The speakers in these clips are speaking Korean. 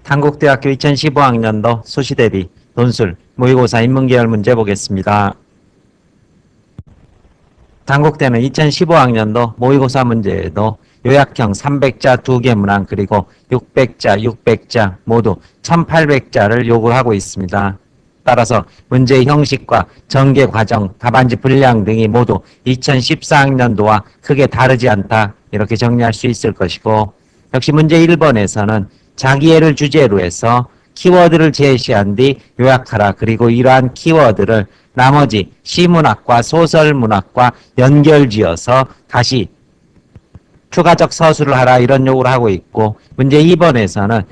한국대학교 2015학년도 수시대비 논술 모의고사 인문계열 문제 보겠습니다. 한국대는 2015학년도 모의고사 문제에도 요약형 300자 2개 문항 그리고 600자, 600자 모두 1800자를 요구하고 있습니다. 따라서 문제의 형식과 전개 과정, 답안지 분량 등이 모두 2014학년도와 크게 다르지 않다 이렇게 정리할 수 있을 것이고, 역시 문제 1번에서는 자기애를 주제로 해서 키워드를 제시한 뒤 요약하라. 그리고 이러한 키워드를 나머지 시문학과 소설문학과 연결지어서 다시 추가적 서술을 하라 이런 요구를 하고 있고, 문제 2번에서는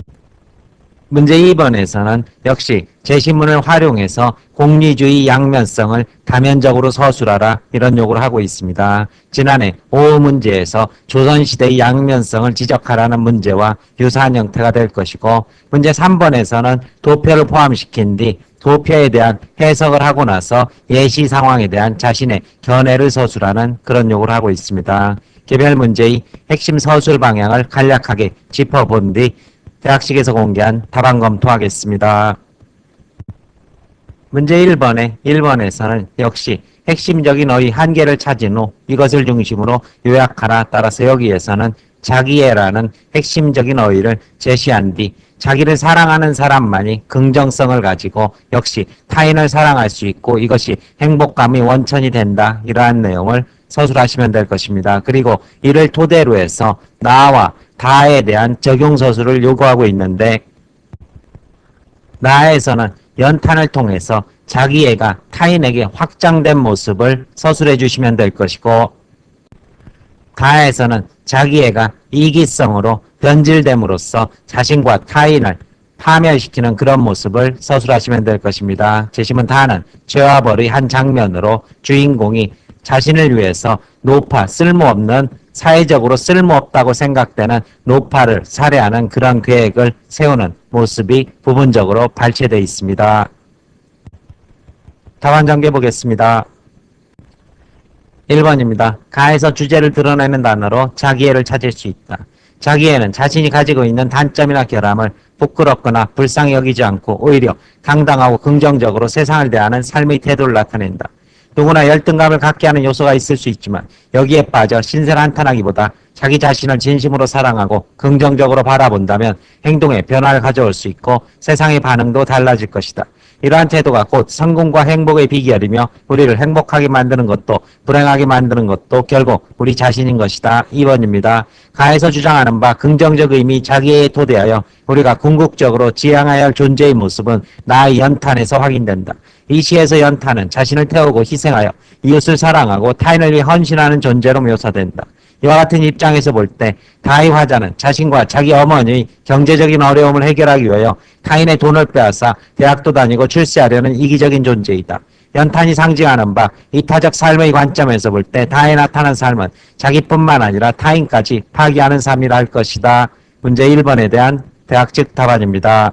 역시 제시문을 활용해서 공리주의 양면성을 다면적으로 서술하라 이런 요구를 하고 있습니다. 지난해 5호 문제에서 조선시대의 양면성을 지적하라는 문제와 유사한 형태가 될 것이고, 문제 3번에서는 도표를 포함시킨 뒤 도표에 대한 해석을 하고 나서 예시 상황에 대한 자신의 견해를 서술하는 그런 요구를 하고 있습니다. 개별 문제의 핵심 서술 방향을 간략하게 짚어본 뒤 대학식에서 공개한 답안 검토하겠습니다. 문제 1번에서는 역시 핵심적인 어휘 한 개를 찾은 후 이것을 중심으로 요약하라. 따라서 여기에서는 자기애라는 핵심적인 어휘를 제시한 뒤 자기를 사랑하는 사람만이 긍정성을 가지고 역시 타인을 사랑할 수 있고 이것이 행복감의 원천이 된다. 이러한 내용을 서술하시면 될 것입니다. 그리고 이를 토대로 해서 나와 다에 대한 적용 서술을 요구하고 있는데, 나에서는 연탄을 통해서 자기애가 타인에게 확장된 모습을 서술해 주시면 될 것이고, 다에서는 자기애가 이기성으로 변질됨으로써 자신과 타인을 파멸시키는 그런 모습을 서술하시면 될 것입니다. 제시문 다는 죄와 벌의 한 장면으로 주인공이 자신을 위해서 노파, 쓸모없는 사회적으로 쓸모없다고 생각되는 노파를 살해하는 그런 계획을 세우는 모습이 부분적으로 발췌되어 있습니다. 답안 전개 보겠습니다. 1번입니다. 가에서 주제를 드러내는 단어로 자기애를 찾을 수 있다. 자기애는 자신이 가지고 있는 단점이나 결함을 부끄럽거나 불쌍히 여기지 않고 오히려 당당하고 긍정적으로 세상을 대하는 삶의 태도를 나타낸다. 누구나 열등감을 갖게 하는 요소가 있을 수 있지만 여기에 빠져 신세를 한탄하기보다 자기 자신을 진심으로 사랑하고 긍정적으로 바라본다면 행동에 변화를 가져올 수 있고 세상의 반응도 달라질 것이다. 이러한 태도가 곧 성공과 행복의 비결이며 우리를 행복하게 만드는 것도 불행하게 만드는 것도 결국 우리 자신인 것이다. 2번입니다. 가에서 주장하는 바 긍정적 의미 자기애에 토대하여 우리가 궁극적으로 지향해야 할 존재의 모습은 나의 연탄에서 확인된다. 이 시에서 연탄은 자신을 태우고 희생하여 이웃을 사랑하고 타인을 위해 헌신하는 존재로 묘사된다. 이와 같은 입장에서 볼 때 다의 화자는 자신과 자기 어머니의 경제적인 어려움을 해결하기 위하여 타인의 돈을 빼앗아 대학도 다니고 출세하려는 이기적인 존재이다. 연탄이 상징하는 바 이타적 삶의 관점에서 볼 때 다에 나타난 삶은 자기뿐만 아니라 타인까지 파괴하는 삶이라 할 것이다. 문제 1번에 대한 대학측 답안입니다.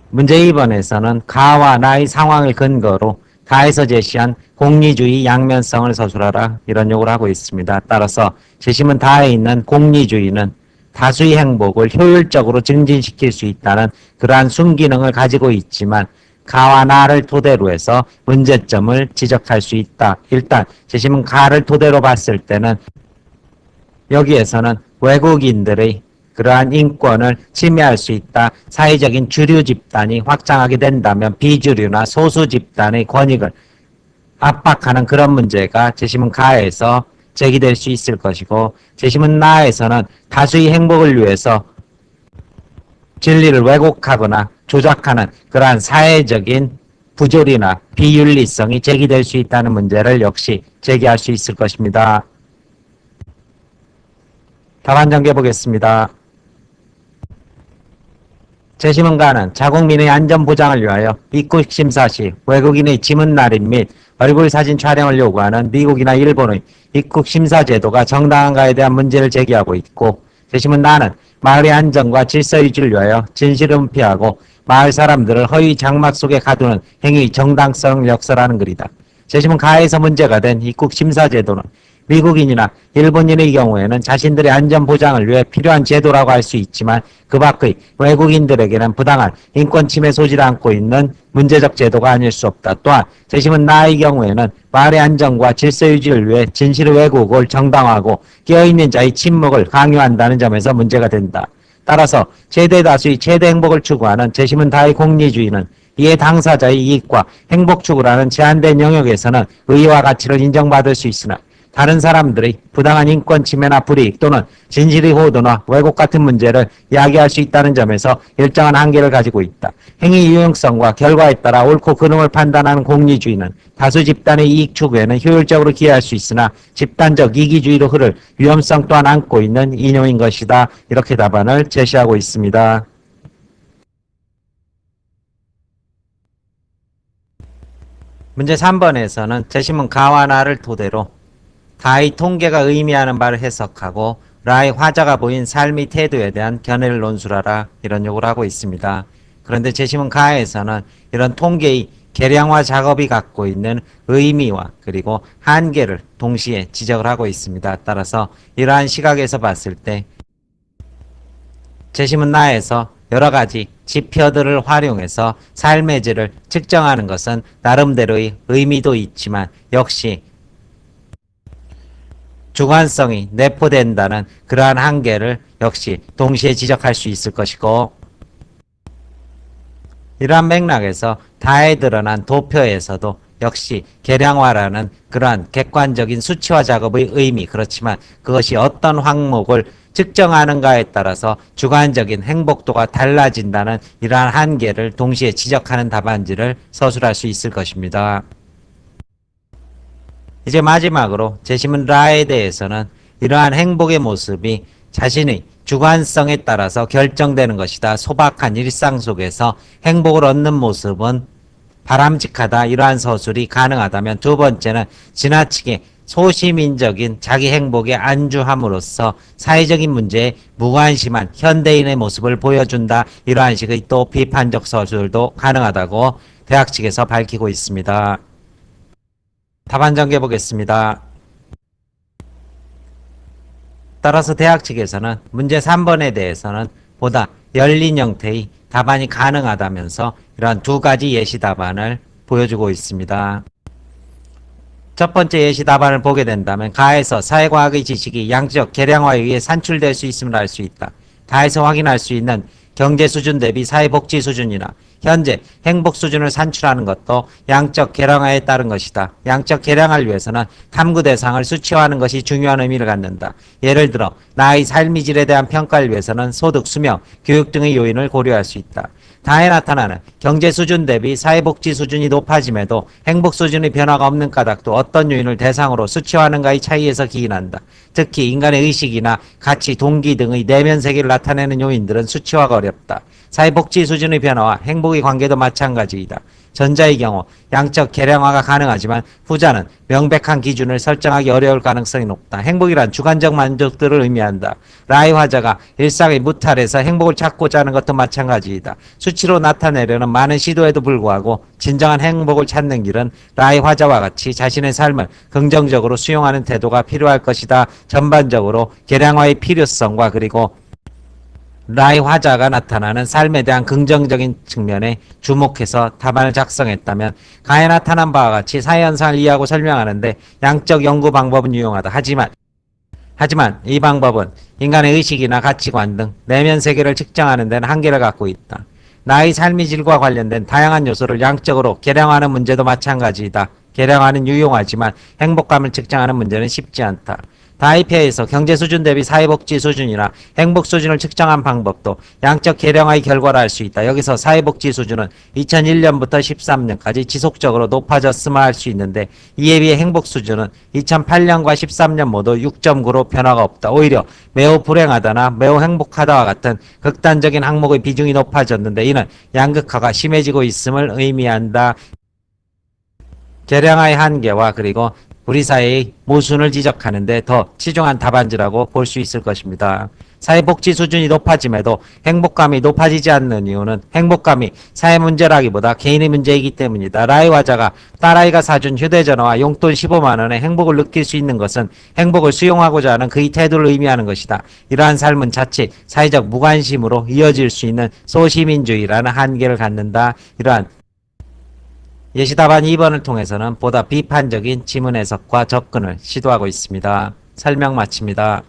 문제 2번에서는 가와 나의 상황을 근거로 가에서 제시한 공리주의 양면성을 서술하라 이런 요구를 하고 있습니다. 따라서 제시문 다에 있는 공리주의는 다수의 행복을 효율적으로 증진시킬 수 있다는 그러한 순기능을 가지고 있지만 가와 나를 토대로 해서 문제점을 지적할 수 있다. 일단 제시문 가를 토대로 봤을 때는 여기에서는 외국인들의 그러한 인권을 침해할 수 있다. 사회적인 주류 집단이 확장하게 된다면 비주류나 소수 집단의 권익을 압박하는 그런 문제가 제시문 가에서 제기될 수 있을 것이고, 제시문 나에서는 다수의 행복을 위해서 진리를 왜곡하거나 조작하는 그러한 사회적인 부조리나 비윤리성이 제기될 수 있다는 문제를 역시 제기할 수 있을 것입니다. 답안 전개 보겠습니다. 제시문가는 자국민의 안전 보장을 위하여 입국 심사 시 외국인의 지문 날인 및 얼굴 사진 촬영을 요구하는 미국이나 일본의 입국 심사 제도가 정당한가에 대한 문제를 제기하고 있고, 제시문 나는 마을의 안전과 질서 유지를 위하여 진실을 은폐하고 마을 사람들을 허위 장막 속에 가두는 행위의 정당성을 역설하는 글이다. 제시문 가에서 문제가 된 입국 심사 제도는 미국인이나 일본인의 경우에는 자신들의 안전 보장을 위해 필요한 제도라고 할 수 있지만 그 밖의 외국인들에게는 부당한 인권 침해 소지를 안고 있는 문제적 제도가 아닐 수 없다. 또한 재심은 나의 경우에는 말의 안전과 질서 유지를 위해 진실의 왜곡을 정당화하고 깨어있는 자의 침묵을 강요한다는 점에서 문제가 된다. 따라서 최대 다수의 최대 행복을 추구하는 재심은 다의 공리주의는 이에 당사자의 이익과 행복 추구를 하는 제한된 영역에서는 의의와 가치를 인정받을 수 있으나 다른 사람들의 부당한 인권 침해나 불이익 또는 진실의 호도나 왜곡 같은 문제를 야기할 수 있다는 점에서 일정한 한계를 가지고 있다. 행위 유용성과 결과에 따라 옳고 그름을 판단하는 공리주의는 다수 집단의 이익 추구에는 효율적으로 기여할 수 있으나 집단적 이기주의로 흐를 위험성 또한 안고 있는 인용인 것이다. 이렇게 답안을 제시하고 있습니다. 문제 3번에서는 제시문 가와나를 토대로 다의 통계가 의미하는 바를 해석하고 라의 화자가 보인 삶의 태도에 대한 견해를 논술하라 이런 요구를 하고 있습니다. 그런데 제시문 가에서는 이런 통계의 계량화 작업이 갖고 있는 의미와 그리고 한계를 동시에 지적을 하고 있습니다. 따라서 이러한 시각에서 봤을 때 제시문 나에서 여러 가지 지표들을 활용해서 삶의 질을 측정하는 것은 나름대로의 의미도 있지만 역시 주관성이 내포된다는 그러한 한계를 역시 동시에 지적할 수 있을 것이고 이러한 맥락에서 다에 드러난 도표에서도 역시 계량화라는 그러한 객관적인 수치화 작업의 의미 그렇지만 그것이 어떤 항목을 측정하는가에 따라서 주관적인 행복도가 달라진다는 이러한 한계를 동시에 지적하는 답안지를 서술할 수 있을 것입니다. 이제 마지막으로 제시문 라에 대해서는 이러한 행복의 모습이 자신의 주관성에 따라서 결정되는 것이다. 소박한 일상 속에서 행복을 얻는 모습은 바람직하다. 이러한 서술이 가능하다면 두 번째는 지나치게 소시민적인 자기 행복에 안주함으로써 사회적인 문제에 무관심한 현대인의 모습을 보여준다. 이러한 식의 또 비판적 서술도 가능하다고 대학 측에서 밝히고 있습니다. 답안 전개 보겠습니다. 따라서 대학 측에서는 문제 3번에 대해서는 보다 열린 형태의 답안이 가능하다면서 이러한 두 가지 예시 답안을 보여주고 있습니다. 첫 번째 예시 답안을 보게 된다면 가에서 사회과학의 지식이 양적 계량화에 의해 산출될 수 있음을 알 수 있다. 가에서 확인할 수 있는 경제 수준 대비 사회복지 수준이나 현재 행복 수준을 산출하는 것도 양적 계량화에 따른 것이다. 양적 계량화를 위해서는 탐구 대상을 수치화하는 것이 중요한 의미를 갖는다. 예를 들어 나의 삶의 질에 대한 평가를 위해서는 소득, 수명, 교육 등의 요인을 고려할 수 있다. 다에 나타나는 경제 수준 대비 사회복지 수준이 높아짐에도 행복 수준의 변화가 없는 까닭도 어떤 요인을 대상으로 수치화하는가의 차이에서 기인한다. 특히 인간의 의식이나 가치, 동기 등의 내면 세계를 나타내는 요인들은 수치화가 어렵다. 사회복지 수준의 변화와 행복의 관계도 마찬가지이다. 전자의 경우 양적 계량화가 가능하지만 후자는 명백한 기준을 설정하기 어려울 가능성이 높다. 행복이란 주관적 만족들을 의미한다. 라의 화자가 일상의 무탈에서 행복을 찾고자 하는 것도 마찬가지이다. 수치로 나타내려는 많은 시도에도 불구하고 진정한 행복을 찾는 길은 라의 화자와 같이 자신의 삶을 긍정적으로 수용하는 태도가 필요할 것이다. 전반적으로 계량화의 필요성과 그리고 라의 화자가 나타나는 삶에 대한 긍정적인 측면에 주목해서 답안을 작성했다면 가에 나타난 바와 같이 사회현상을 이해하고 설명하는데 양적 연구 방법은 유용하다. 하지만 이 방법은 인간의 의식이나 가치관 등 내면 세계를 측정하는 데는 한계를 갖고 있다. 나의 삶의 질과 관련된 다양한 요소를 양적으로 계량화하는 문제도 마찬가지이다. 계량화는 유용하지만 행복감을 측정하는 문제는 쉽지 않다. 다이페에서 경제 수준 대비 사회복지 수준이나 행복 수준을 측정한 방법도 양적 계량화의 결과라 할 수 있다. 여기서 사회복지 수준은 2001년부터 13년까지 지속적으로 높아졌음을 알 수 있는데 이에 비해 행복 수준은 2008년과 13년 모두 6.9로 변화가 없다. 오히려 매우 불행하다나 매우 행복하다와 같은 극단적인 항목의 비중이 높아졌는데 이는 양극화가 심해지고 있음을 의미한다. 계량화의 한계와 그리고 우리 사회의 모순을 지적하는데 더 치중한 답안지라고 볼 수 있을 것입니다. 사회복지 수준이 높아짐에도 행복감이 높아지지 않는 이유는 행복감이 사회 문제라기보다 개인의 문제이기 때문이다. 라이 화자가 딸아이가 사준 휴대전화와 용돈 15만 원에 행복을 느낄 수 있는 것은 행복을 수용하고자 하는 그의 태도를 의미하는 것이다. 이러한 삶은 자칫 사회적 무관심으로 이어질 수 있는 소시민주의라는 한계를 갖는다. 이러한 예시답안 2번을 통해서는 보다 비판적인 지문 해석과 접근을 시도하고 있습니다. 설명 마칩니다.